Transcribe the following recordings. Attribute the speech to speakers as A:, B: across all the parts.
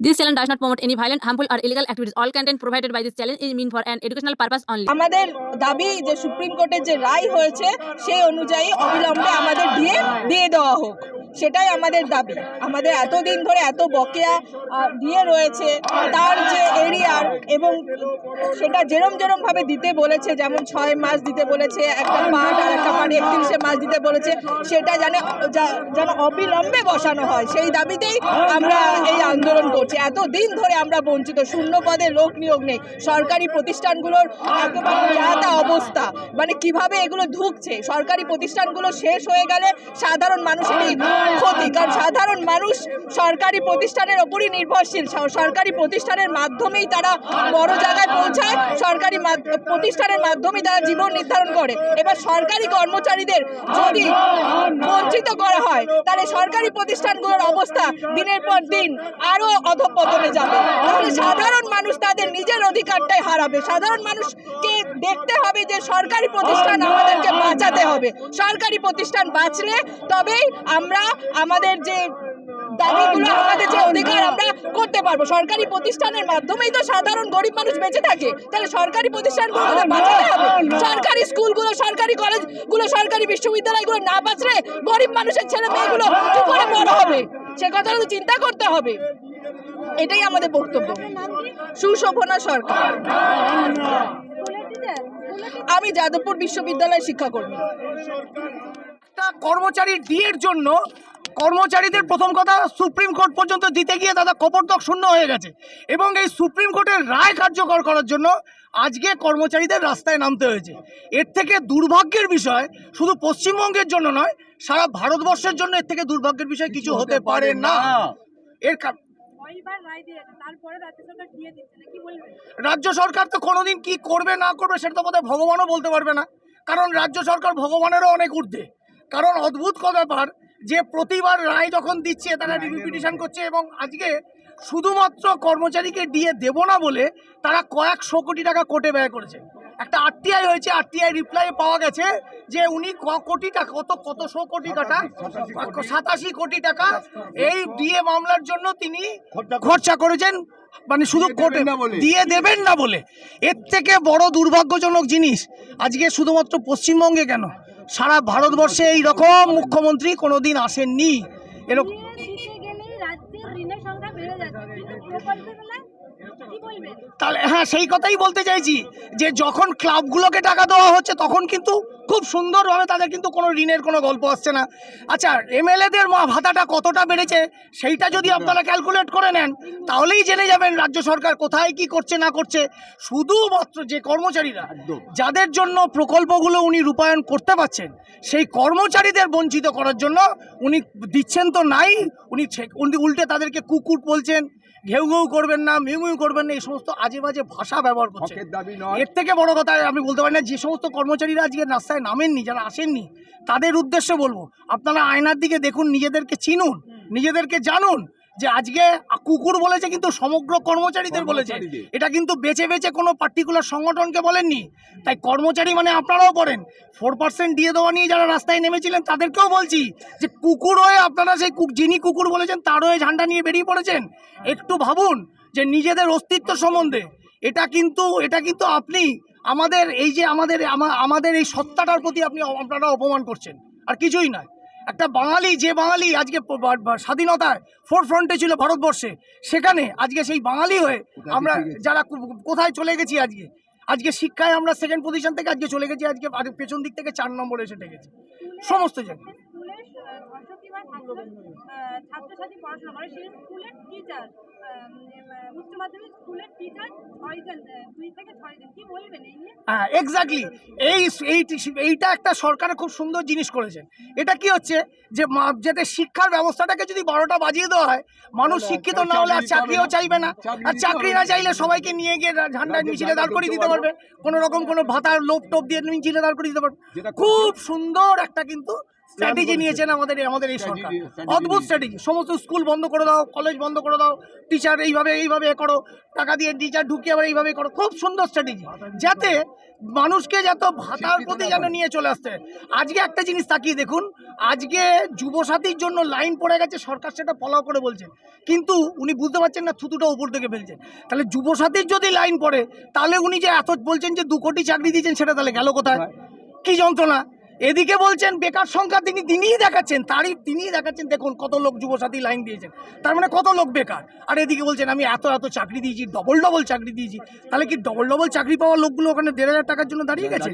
A: This channel does not promote any violent, harmful, or illegal activities. All content provided by this channel is meant for an educational purpose only.
B: আমাদের দাবি যে supreme কোর্টের যে রায় হয়েছে সেই অনুযায়ী অবিলম্বে আমাদের দিয়ে দেওয়া হোক, সেটাই আমাদের দাবি। আমাদের এতদিন ধরে এত বকেয়া দিয়ে রয়েছে, তার যে এরিয়ার এবং সেটা যেরম ভাবে দিতে বলেছে, যেমন 6 মাস দিতে বলেছে একটা পার্ট, আর একটা পার্ট 31 মাস দিতে বলেছে, সেটা যেন অবিলম্বে বসানো হয়, সেই দাবিতেই আমরা এই আন্দোলন করছি। এতদিন ধরে আমরা বঞ্চিত, শূন্য পদে লোক নিয়োগ নেই, সরকারি প্রতিষ্ঠানগুলোর একেবারে যা অবস্থা, মানে কিভাবে এগুলো ঢুকছে। সরকারি প্রতিষ্ঠানগুলো শেষ হয়ে গেলে সাধারণ মানুষেরই ক্ষতি, কারণ সাধারণ মানুষ সরকারি প্রতিষ্ঠানের ওপরই নির্ভরশীল। সরকারি প্রতিষ্ঠানের মাধ্যমেই তারা বড় জায়গায় পৌঁছায়, সরকারি প্রতিষ্ঠানের মাধ্যমেই তারা জীবন নির্ধারণ করে। এবার সরকারি কর্মচারীদের যদি বঞ্চিত করা হয়, তাহলে সরকারি প্রতিষ্ঠানগুলোর অবস্থা দিনের পর দিন আরো অধঃপতনে যাবে। তাহলে সাধারণ মানুষ তাদের নিজের অধিকারটাই হারাবে। সাধারণ মানুষকে দেখতে হবে যে সরকারি প্রতিষ্ঠান আমাদেরকে বাঁচাতে হবে। সরকারি প্রতিষ্ঠান বাঁচলে তবেই আমরা আমাদের যে দাবিগুলো, আমাদের যে অধিকার আমরা করতে পারবো। সরকারি প্রতিষ্ঠানের মাধ্যমেই তো সাধারণ গরিব মানুষ বেঁচে থাকে, তাহলে সরকারি প্রতিষ্ঠানগুলো বাঁচাতে হবে। সরকারি স্কুলগুলো, সরকারি কলেজগুলো, সরকারি বিশ্ববিদ্যালয়গুলো না বাঁচলে গরিব মানুষের ছেলে মেয়েগুলো কি করে বড় হবে, সে কথা চিন্তা করতে হবে। এটাই আমাদের বক্তব্য। সুশোভনা সরকার, আমি যাদবপুর বিশ্ববিদ্যালয়ের শিক্ষাকর্মী।
C: একটা কর্মচারী ডিএর জন্য কর্মচারীদের প্রথম কথা সুপ্রিম কোর্ট পর্যন্ত দিতে গিয়ে তাদের কপর্দক শূন্য হয়ে গেছে, এবং এই সুপ্রিম কোর্টের রায় কার্যকর করার জন্য আজকে কর্মচারীদের রাস্তায় নামতে হয়েছে। এর থেকে দুর্ভাগ্যের বিষয় শুধু পশ্চিমবঙ্গের জন্য নয়, সারা ভারতবর্ষের জন্য এর থেকে দুর্ভাগ্যের বিষয় কিছু হতে পারে না। এর রাজ্য সরকার তো কোনোদিন কি করবে না করবে সেটা তো বোধহয় ভগবানও বলতে পারবে না, কারণ রাজ্য সরকার ভগবানেরও অনেক ঊর্ধ্বে। কারণ অদ্ভুত ব্যাপার যে প্রতিবার রায় যখন দিচ্ছে তারা রিভিউ পিটিশন করছে, এবং আজকে শুধুমাত্র কর্মচারীকে ডিএ দেব না বলে তারা কয়েকশো কোটি টাকা কোর্টে ব্যয় করেছে। একটা আরটিআই হয়েছে, আরটিআই রিপ্লাই পাওয়া গেছে যে উনি কোটি টাকা, কতশো কোটি টাকা, 87 কোটি টাকা এই ডিএ মামলার জন্য তিনি খরচা করেছেন, মানে শুধু কোর্টে দিয়ে দেবেন না বলে। এর থেকে বড় দুর্ভাগ্যজনক জিনিস আজকে শুধুমাত্র পশ্চিমবঙ্গে কেন, সারা ভারতবর্ষে এই রকম মুখ্যমন্ত্রী কোনোদিন আসেননি। এরকম তাহলে হ্যাঁ, সেই কথাই বলতে চাইছি যে যখন ক্লাবগুলোকে টাকা দেওয়া হচ্ছে তখন কিন্তু খুব সুন্দরভাবে তাদের কিন্তু কোনো ঋণের কোনো গল্প আসছে না। আচ্ছা, এমএলএদের ভাতাটা কতটা বেড়েছে সেইটা যদি আপনারা ক্যালকুলেট করে নেন তাহলেই জেনে যাবেন রাজ্য সরকার কোথায় কি করছে না করছে। শুধুমাত্র যে কর্মচারীরা যাদের জন্য প্রকল্পগুলো উনি রূপায়ণ করতে পারছেন, সেই কর্মচারীদের বঞ্চিত করার জন্য উনি দিচ্ছেন তো নাই, উনি উল্টে তাদেরকে কুকুর বলছেন, ঘেউ ঘেউ করবেন না, মিউ মিউ করবেন না, এই সমস্ত আজে বাজে ভাষা ব্যবহার করছে। এর থেকে বড় কথা আমি বলতে পারি না, যে সমস্ত কর্মচারীরা আজকে রাস্তায় নামেননি, যারা আসেননি, তাদের উদ্দেশ্যে বলবো আপনারা আয়নার দিকে দেখুন, নিজেদেরকে চিনুন, নিজেদেরকে জানুন যে আজকে কুকুর বলেছে কিন্তু সমগ্র কর্মচারীদের বলেছে, এটা কিন্তু বেছে বেছে কোনো পার্টিকুলার সংগঠনকে বলেননি। তাই কর্মচারী মানে আপনারাও পড়েন। 4% দিয়ে দেওয়া নিয়ে যারা রাস্তায় নেমেছিলেন তাদেরকেও বলছি যে কুকুর হয়ে আপনারা সেই যিনি কুকুর বলেছেন তার হয়ে ঝান্ডা নিয়ে বেরিয়ে পড়েছেন। একটু ভাবুন যে নিজেদের অস্তিত্ব সম্বন্ধে। এটা কিন্তু আপনি আমাদের এই যে আমাদের এই সত্তাটার প্রতি আপনারা অপমান করছেন, আর কিছুই নয়। একটা বাঙালি, যে বাঙালি আজকে স্বাধীনতায় ফোরফ্রন্টে ছিল ভারতবর্ষে, সেখানে আজকে সেই বাঙালি হয়ে আমরা যারা কোথায় চলে গেছি, আজকে শিক্ষায় আমরা 2nd পজিশন থেকে আজকে চলে গেছি, আজকে পেছন দিক থেকে 4 নম্বরে এসে ঠেকেছি সমস্ত জায়গায়।
D: ছাত্রছাত্রী পড়াশোনা করে, সেই স্কুলের টিচার, উচ্চ মাধ্যমিক স্কুলের টিচার 2 থেকে 6 জন, কি বলবেন এই নিয়ে?
C: হ্যাঁ, এক্স্যাক্টলি। এইটা একটা সরকারের খুব সুন্দর জিনিস করেছেন। এটা কি হচ্ছে যে যাতে শিক্ষার ব্যবস্থাটাকে যদি 12টা বাজিয়ে দেওয়া হয়, মানুষ শিক্ষিত না হলে আর চাকরিও চাইবে না, আর চাকরি না চাইলে সবাইকে নিয়ে গিয়ে ঝান্ডার মিছিলে দাঁড় করিয়ে দিতে পারবে, কোনো রকম কোনো ভাতার লোভ টোপ দিয়ে মিছিলে দাঁড় করিয়ে দিতে পারবে। খুব সুন্দর একটা কিন্তু স্ট্র্যাটেজি নিয়েছেন আমাদের এই সরকার, অদ্ভুত স্ট্র্যাটেজি। সমস্ত স্কুল বন্ধ করে দাও, কলেজ বন্ধ করে দাও, টিচার এইভাবে করো, টাকা দিয়ে টিচার ঢুকিয়ে আবার এইভাবে করো, খুব সুন্দর স্ট্র্যাটেজি, যাতে মানুষকে যত ভাতার প্রতি যেন নিয়ে চলে আসতে। আজকে একটা জিনিস তাকিয়ে দেখুন, আজকে যুবসাথীর জন্য লাইন পড়ে গেছে, সরকার সেটা ফলো করে বলছে, কিন্তু উনি বুঝতে পারছেন না, থুতুটা উপর থেকে ফেলছেন। তাহলে যুবসাথীর যদি লাইন পড়ে, তাহলে উনি যে এত বলছেন যে 2 কোটি চাকরি দিয়েছেন, সেটা তাহলে গেল কোথায়? কি যন্ত্রণা! এদিকে বলছেন বেকার সংখ্যা তিনিই দেখাচ্ছেন, দেখুন কত লোক যুবসাথী লাইন দিয়েছেন, তার মানে কত লোক বেকার। আর এদিকে বলছেন আমি এত চাকরি দিয়েছি, ডবল চাকরি দিয়েছি। তাহলে কি ডবল চাকরি পাওয়া লোকগুলো ওখানে 1,500 টাকার জন্য দাঁড়িয়ে গেছে?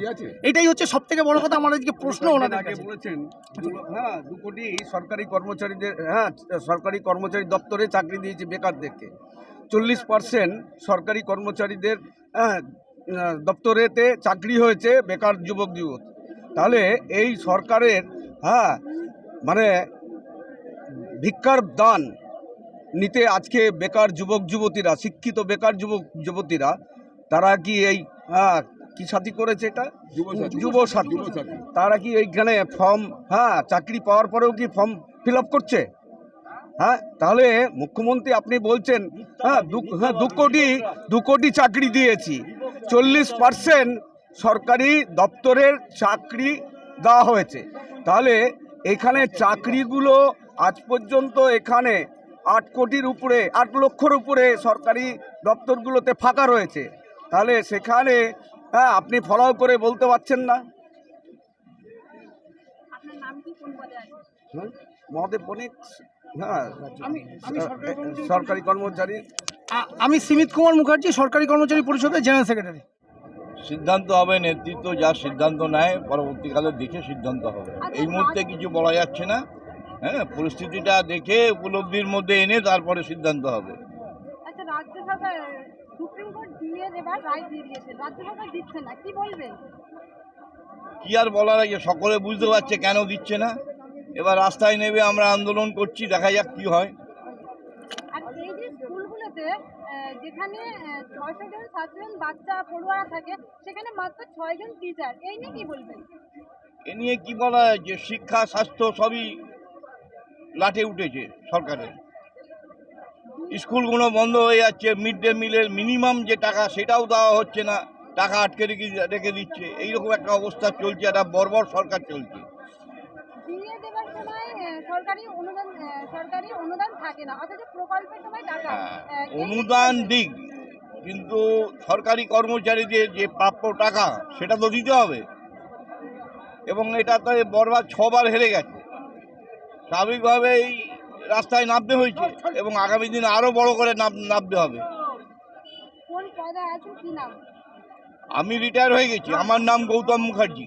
C: এটাই হচ্ছে সব থেকে বড় কথা। আমার আজকে প্রশ্ন ওনাদের কাছে
E: বলেছেন 2 কোটি সরকারি কর্মচারীদের, সরকারি কর্মচারী দপ্তরে চাকরি দিয়েছে বেকারদেরকে, 40% সরকারি কর্মচারীদের দপ্তরেতে চাকরি হয়েছে বেকার যুবক। তাহলে এই সরকারের মানে ভিক্ষার দান নিতে আজকে বেকার যুবক যুবতীরা, শিক্ষিত বেকার যুবক যুবতীরা, তারা কি এই কি সাথী করেছে, এটা যুবসাথী, তারা কি এইখানে ফর্ম চাকরি পাওয়ার পরেও কি ফর্ম ফিল আপ করছে? তাহলে মুখ্যমন্ত্রী আপনি বলছেন 2 কোটি চাকরি দিয়েছি, 40% সরকারি দপ্তরের চাকরি দেওয়া হয়েছে। তাহলে এখানে চাকরিগুলো আজ পর্যন্ত এখানে 8 লক্ষর উপরে সরকারি দপ্তরগুলোতে ফাঁকা রয়েছে। তাহলে সেখানে আপনি ফলো করে বলতে পারছেন না?
D: আপনার নাম কি, কোন পদে আছেন?
E: মহাদেব বণিক, সরকারি কর্মচারী।
C: আমি সিমিত কুমার মুখার্জি, সরকারি কর্মচারী পরিষদের জেনারেল সেক্রেটারি।
F: সিদ্ধান্ত হবে নেতৃত্ব, যা সিদ্ধান্ত নেয় পরবর্তীকালে দেখে সিদ্ধান্ত হবে। এই মুহূর্তে কিছু বলা যাচ্ছে না, পরিস্থিতিটা দেখে উপলব্ধির মধ্যে এনে তারপরে সিদ্ধান্ত হবে।
D: আচ্ছা, রাজ্য সরকার সুপ্রিম কোর্ট দিয়ে এবার রায় দিয়ে দিয়েছে, রাজ্য সরকার দিচ্ছে না, কি বলবেন?
F: কি আর বলার আছে, সকলে বুঝতে পারছে কেন দিচ্ছে না। এবার রাস্তায় নেবে, আমরা আন্দোলন করছি, দেখা যাক কি হয়।
D: আর এই যে স্কুলগুলোতে যেখানে 600 জন 700 জন বাচ্চা পড়ুয়ারা থাকে, সেখানে মাত্র 6 জন টিচার, এই নিয়ে কি বলবেন?
F: এ নিয়ে কি বলা হয়, যে শিক্ষা স্বাস্থ্য সবই লাটে উঠেছে সরকারের। স্কুলগুলো বন্ধ হয়ে যাচ্ছে, মিড ডে মিলের মিনিমাম যে টাকা সেটাও দেওয়া হচ্ছে না, টাকা আটকে রেখে দিচ্ছে। এইরকম একটা অবস্থা চলছে, একটা বর্বর সরকার চলছে।
D: দিয়ে দেওয়ার সময় সরকারি অনুদান থাকে না, অথচ প্রকল্পের সময় টাকা
F: অনুদান দিক, কিন্তু সরকারি কর্মচারীদের যে প্রাপ্য টাকা সেটা তো দিতে হবে, এবং এটা তো বরবার 6 বার হেরে গেছে। স্বাভাবিকভাবেই রাস্তায় নামতে হয়েছে, এবং আগামী দিনে আরও বড় করে নামতে হবে।
D: কোন পদে আছেন, কি নাম?
F: আমি রিটায়ার হয়ে গেছি, আমার নাম গৌতম মুখার্জি।